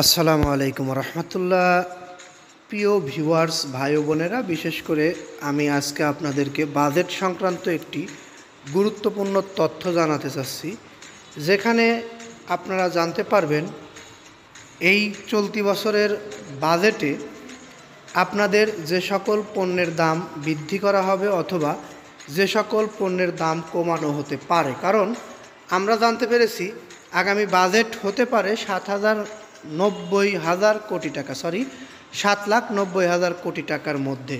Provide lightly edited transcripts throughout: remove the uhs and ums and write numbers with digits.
আসসালামু আলাইকুম রহমতুল্লাহ। প্রিয় ভিউয়ার্স ভাই ও বোনেরা, বিশেষ করে আমি আজকে আপনাদেরকে বাজেট সংক্রান্ত একটি গুরুত্বপূর্ণ তথ্য জানাতে চাচ্ছি, যেখানে আপনারা জানতে পারবেন এই চলতি বছরের বাজেটে আপনাদের যে সকল পণ্যের দাম বৃদ্ধি করা হবে অথবা যে সকল পণ্যের দাম কমানো হতে পারে। কারণ আমরা জানতে পেরেছি আগামী বাজেট হতে পারে 7,90,000 কোটি টাকার মধ্যে,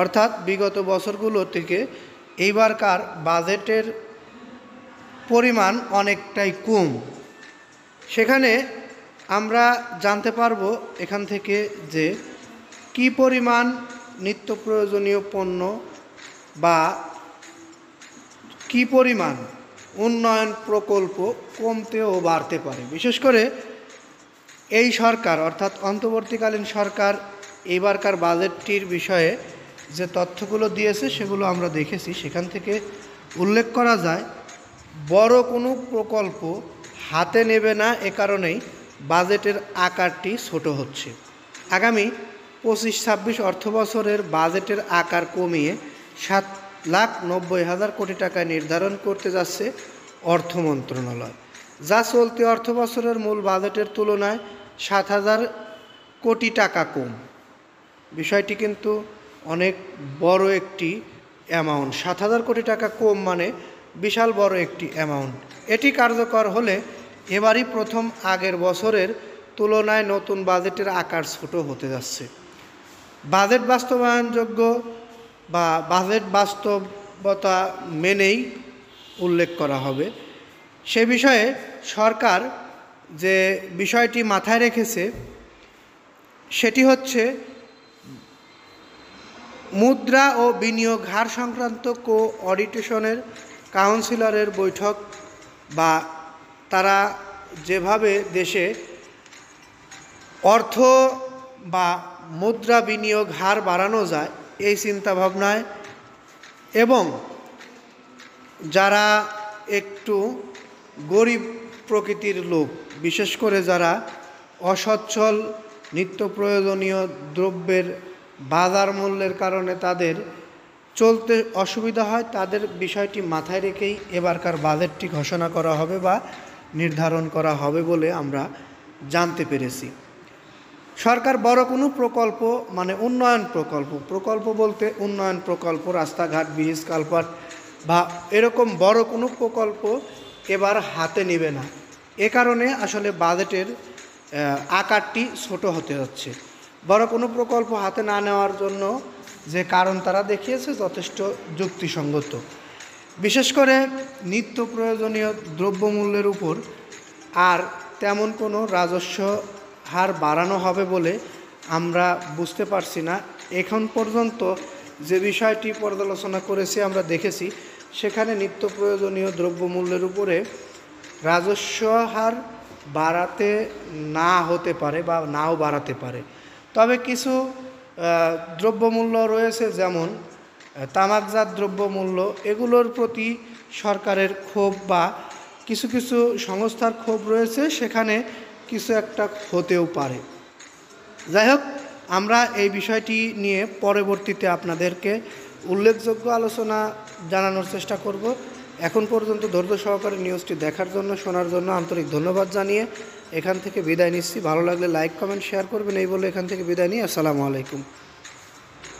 অর্থাৎ বিগত বছরগুলো থেকে এইবারকার বাজেটের পরিমাণ অনেকটাই কম। সেখানে আমরা জানতে পারবো এখান থেকে যে কী পরিমাণ নিত্য প্রয়োজনীয় পণ্য বা কী পরিমাণ উন্নয়ন প্রকল্প কমতে ও বাড়তে পারে। বিশেষ করে এই সরকার অর্থাৎ অন্তর্বর্তীকালীন সরকার এইবারকার বাজেটটির বিষয়ে যে তথ্যগুলো দিয়েছে সেগুলো আমরা দেখেছি। সেখান থেকে উল্লেখ করা যায় বড় কোনো প্রকল্প হাতে নেবে না, এ কারণেই বাজেটের আকারটি ছোট হচ্ছে। আগামী 25-26 অর্থবছরের বাজেটের আকার কমিয়ে 7,90,000 কোটি টাকায় নির্ধারণ করতে যাচ্ছে অর্থ মন্ত্রণালয়, যা চলতি অর্থবছরের মূল বাজেটের তুলনায় 7,000 কোটি টাকা কম। বিষয়টি কিন্তু অনেক বড় একটি অ্যামাউন্ট। 7,000 কোটি টাকা কম মানে বিশাল বড় একটি অ্যামাউন্ট। এটি কার্যকর হলে এবারই প্রথম আগের বছরের তুলনায় নতুন বাজেটের আকার ছোট হতে যাচ্ছে। বাজেট বাস্তবায়নযোগ্য বা বাজেট বাস্তবতা মেনেই উল্লেখ করা হবে। সে বিষয়ে সরকার যে বিষয়টি মাথায় রেখেছে সেটি হচ্ছে মুদ্রা ও বিনিয়োগ হার সংক্রান্ত কোঅর্ডিনেশনের কাউন্সিলরের বৈঠক, বা তারা যেভাবে দেশে অর্থ বা মুদ্রা বিনিয়োগ হার বাড়ানো যায় এই চিন্তাভাবনায়, এবং যারা একটু গরিব প্রকৃতির লোক, বিশেষ করে যারা অসচ্ছল, নিত্য প্রয়োজনীয় দ্রব্যের বাজার মূল্যের কারণে তাদের চলতে অসুবিধা হয়, তাদের বিষয়টি মাথায় রেখেই এবারকার বাজেটটি ঘোষণা করা হবে বা নির্ধারণ করা হবে বলে আমরা জানতে পেরেছি। সরকার বড় কোনো প্রকল্প মানে উন্নয়ন প্রকল্প বলতে উন্নয়ন প্রকল্প, রাস্তাঘাট, ব্রিজ, কালভার্ট বা এরকম বড় কোনো প্রকল্প এবার হাতে নেবে না। এ কারণে আসলে বাজেটের আকারটি ছোট হতে যাচ্ছে। বড় কোনো প্রকল্প হাতে না নেওয়ার জন্য যে কারণ তারা দেখিয়েছে যথেষ্ট যুক্তিসঙ্গত। বিশেষ করে নিত্য প্রয়োজনীয় দ্রব্যমূল্যের উপর আর তেমন কোনো রাজস্ব হার বাড়ানো হবে বলে আমরা বুঝতে পারছি না। এখন পর্যন্ত যে বিষয়টি পর্যালোচনা করেছি আমরা দেখেছি সেখানে নিত্য প্রয়োজনীয় দ্রব্যমূল্যের উপরে রাজস্ব হার বাড়াতে না হতে পারে বা নাও বাড়াতে পারে। তবে কিছু দ্রব্যমূল্য রয়েছে, যেমন তামাকজাত দ্রব্যমূল্য, এগুলোর প্রতি সরকারের ক্ষোভ বা কিছু কিছু সংস্থার ক্ষোভ রয়েছে, সেখানে কিছু একটা হতেও পারে। যাই হোক, আমরা এই বিষয়টি নিয়ে পরবর্তীতে আপনাদেরকে উল্লেখযোগ্য আলোচনা জানানোর চেষ্টা করব। এখন পর্যন্ত ধৈর্য সহকারে নিউজটি দেখার জন্য, শোনার জন্য আন্তরিক ধন্যবাদ জানিয়ে এখান থেকে বিদায় নিচ্ছি। ভালো লাগলে লাইক, কমেন্ট, শেয়ার করবেন এই বলে এখান থেকে বিদায় নিই। আসসালামু আলাইকুম।